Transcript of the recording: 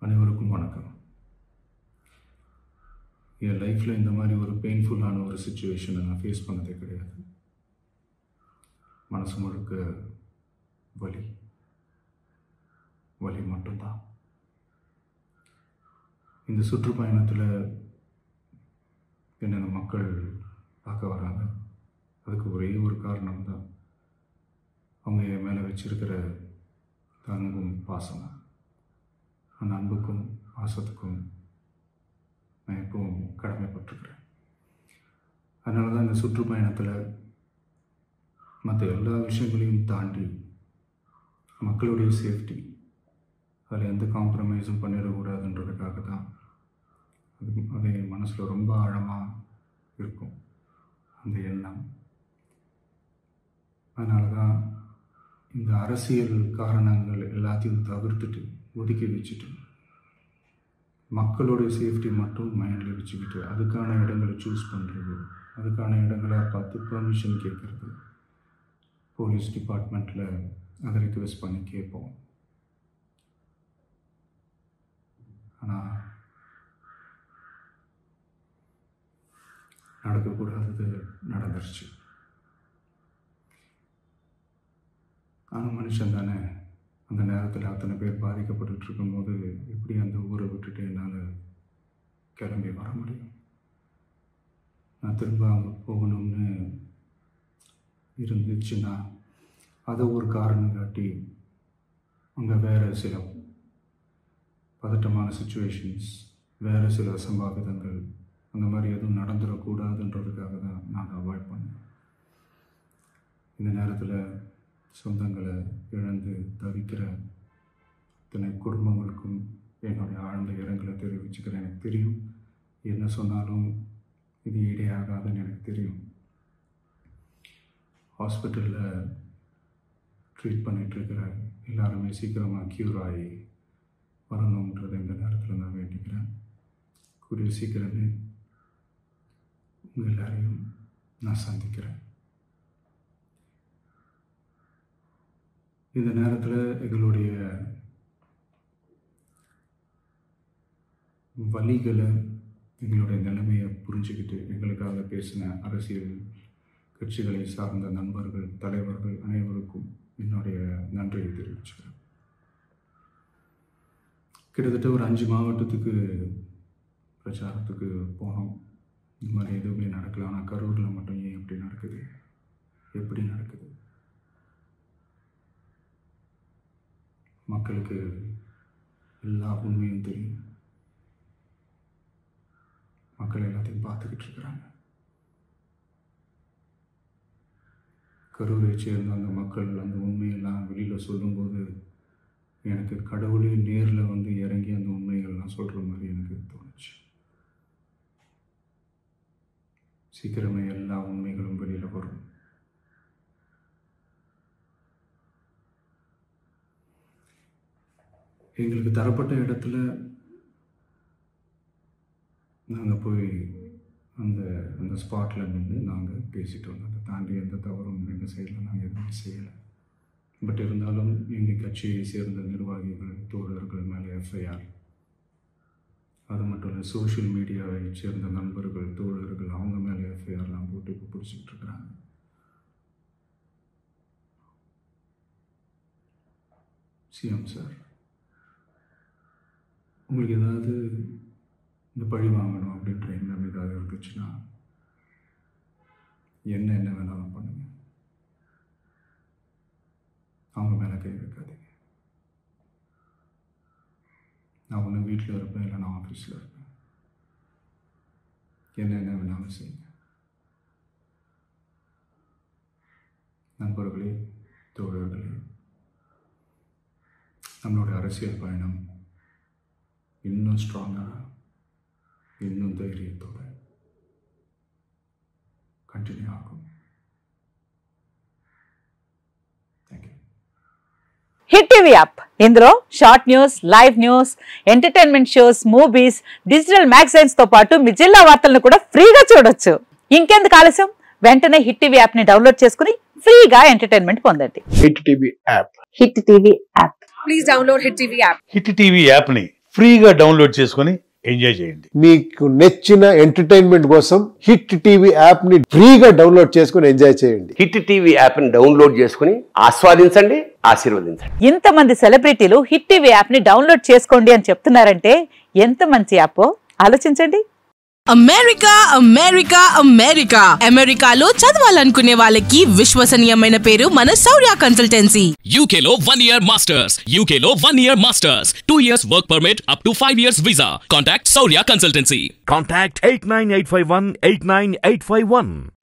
அனைவருக்கும் வணக்கம். என் லைஃப்பில் இந்த மாதிரி ஒரு பெயின்ஃபுல்லான ஒரு சுச்சுவேஷனை நான் ஃபேஸ் பண்ணதே கிடையாது. மனசு முழுக்க வலி மட்டும்தான். இந்த சுற்றுப்பயணத்தில் என்னென்ன மக்கள் பார்க்க வராங்க, அதுக்கு ஒரே ஒரு காரணம் தான், அவங்க என் மேலே வச்சிருக்கிற அன்பும் பாசம். அந்த அன்புக்கும் பாசத்துக்கும் நான் எப்பவும் கடமைப்பட்டிருக்கிறேன். அதனால தான் இந்த சுற்றுப்பயணத்தில் மற்ற எல்லா விஷயங்களையும் தாண்டி மக்களுடைய சேஃப்டி, அதில் எந்த காம்ப்ரமைஸும் பண்ணிடக்கூடாதுன்றதுக்காக தான் அது என் மனசில் ரொம்ப ஆழமாக இருக்கும் அந்த எண்ணம். அதனால தான் இந்த அரசியல் காரணங்கள் எல்லாத்தையும் தவிர்த்துட்டு ஒதுக்கி வச்சுட்டு மக்களோடைய சேஃப்டி மட்டும் மைண்டில் வச்சுக்கிட்டு அதுக்கான இடங்களை சூஸ் பண்ணுறது, அதுக்கான இடங்களை பார்த்து பெர்மிஷன் கேட்குறது, போலீஸ் டிபார்ட்மெண்ட்டில் அதை ரிக்வெஸ்ட் பண்ணி கேட்போம். ஆனால் நடக்கக்கூடாதது நடந்துருச்சு. நானும் மனுஷன் தானே. அந்த நேரத்தில் அத்தனை பேர் பாதிக்கப்பட்டு இருக்கும்போது எப்படி அந்த ஊரை விட்டுட்டு என்னால் கிளம்பி வர முடியும்? நான் திரும்ப அங்கே போகணும்னு இருந்துச்சுன்னா அதை ஒரு காரணம் காட்டி அங்கே வேறு சில பதட்டமான சுச்சுவேஷன்ஸ், வேறு சில அசம்பாவிதங்கள், அந்த மாதிரி எதுவும் நடந்துடக்கூடாதுன்றதுக்காக தான் நான் அதை அவாய்ட் பண்ணேன். இந்த நேரத்தில் சொந்தங்களை இழந்து தவிக்கிற இத்தனை குடும்பங்களுக்கும் என்னுடைய ஆழ்ந்த இரங்கலை தெரிவிச்சுக்கிறேன். எனக்கு தெரியும், என்ன சொன்னாலும் இது ஈடையாகாதுன்னு எனக்கு தெரியும். ஹாஸ்பிட்டலில் ட்ரீட் பண்ணிகிட்ருக்கிற எல்லாருமே சீக்கிரமாக க்யூர் ஆகி வரணுன்றதை இந்த நேரத்தில் நான் வேண்டிக்கிறேன். கூடிய சீக்கிரமே உங்கள் எல்லாரையும் நான் சந்திக்கிறேன். இந்த நேரத்தில் எங்களுடைய வலிகளை, எங்களுடைய நிலைமையை புரிஞ்சுக்கிட்டு எங்களுக்காக பேசின அரசியல் கட்சிகளை சார்ந்த நண்பர்கள், தலைவர்கள் அனைவருக்கும் என்னுடைய நன்றியை தெரிவிச்சுக்கிறேன். கிட்டத்தட்ட ஒரு 5 மாவட்டத்துக்கு பிரச்சாரத்துக்கு போனோம். இந்த மாதிரி எதுவுமே நடக்கல. ஆனால் கரூரில் மட்டும் ஏன் எப்படி நடக்குது, எப்படி நடக்குது? மக்களுக்கு எல்லா உண்மையும் தெரியும். மக்கள் எல்லாத்தையும் பார்த்துக்கிட்டு இருக்கிறாங்க. கரூரை சேர்ந்த அந்த மக்கள் அந்த உண்மையெல்லாம் வெளியில் சொல்லும்போது எனக்கு கடவுளே நேரில் வந்து இறங்கி அந்த உண்மைகள்லாம் சொல்கிற மாதிரி எனக்கு தோணுச்சு. சீக்கிரமே எல்லா உண்மைகளும் வெளியில் வரும். எங்களுக்கு தரப்பட்ட இடத்துல நாங்கள் போய் அந்த ஸ்பாட்டில் நின்று நாங்கள் பேசிட்டு வந்தோம். அதை தாண்டி எந்த தவறும் எங்கள் சைடில் நாங்கள் எதுவுமே செய்யலை. பட் இருந்தாலும் எங்கள் கட்சியை சேர்ந்த நிர்வாகிகள், தோழர்கள் மேலே எஃப்ஐஆர், அது மட்டும் இல்லை சோஷியல் மீடியாவை சேர்ந்த நண்பர்கள், தோழர்கள், அவங்க மேலே எஃப்ஐஆர்லாம் போட்டு இப்போ பிடிச்சிக்கிட்டு இருக்கிறாங்க. சிஎம் சார், உங்களுக்கு ஏதாவது இந்த பழி வாங்கணும் அப்படின்ற எண்ணம் ஏதாவது இருந்துச்சுன்னா என்ன வேணாலும் பண்ணுங்க. அவங்க மேலே கை வைக்காதீங்க. நான் ஒன்று வீட்டில் இருப்பேன், இல்லை நான் ஆஃபீஸில் இருப்பேன். என்ன வேணாலும் செய்யுங்க. நண்பர்களே, தோழர்களே, நம்மளோட அரசியல் பயணம் இன்னும் ஸ்ட்ராங்காக, இன்னும் தைரியத்தோட கண்டினியூ ஆகும். Thank you. Hit TV app ఇందులో short news, live news, entertainment shows, movies, digital magazines తో పాటు మీ జిల్లా వార్తలను కూడా ఫ్రీగా చూడొచ్చు. ఇంకెందుకు ఆలస్యం, వెంటనే హిట్ టీవీ యాప్ ని డౌన్లోడ్ చేసుకుని ఫ్రీగా ఎంటర్టైన్మెంట్ పొందండి. Hit TV app. Hit TV app. Please download Hit TV app. Hit TV app ని ఫ్రీగా డౌన్లోడ్ చేసుకొని ఎంజాయ్ చేయండి. మీకు నచ్చిన ఎంటర్టైన్మెంట్ కోసం హిట్ టీవీ యాప్ ని ఫ్రీగా డౌన్లోడ్ చేసుకుని ఎంజాయ్ చేయండి. హిట్ టీవీ యాప్ ని డౌన్లోడ్ చేసుకుని ఆస్వాదించండి, ఆశీర్వదించండి. ఇంతమంది సెలబ్రిటీలు హిట్ టీవీ యాప్ ని డౌన్లోడ్ చేసుకోండి అని చెప్తున్నారంటే ఎంత మంచి యాప్ ఆలోచించండి. అమెరికా అమెరికా అమెరికా అమెరికాలో చదవాలనుకునే వాళ్ళకి విశ్వసనీయమైన పేరు మన శౌర్య కన్సల్టెన్సీ. UK లో 1 year masters, UK లో 1 year masters, 2 years work permit up to 5 years visa. Contact Saurya Consultancy. Contact 89851 89851.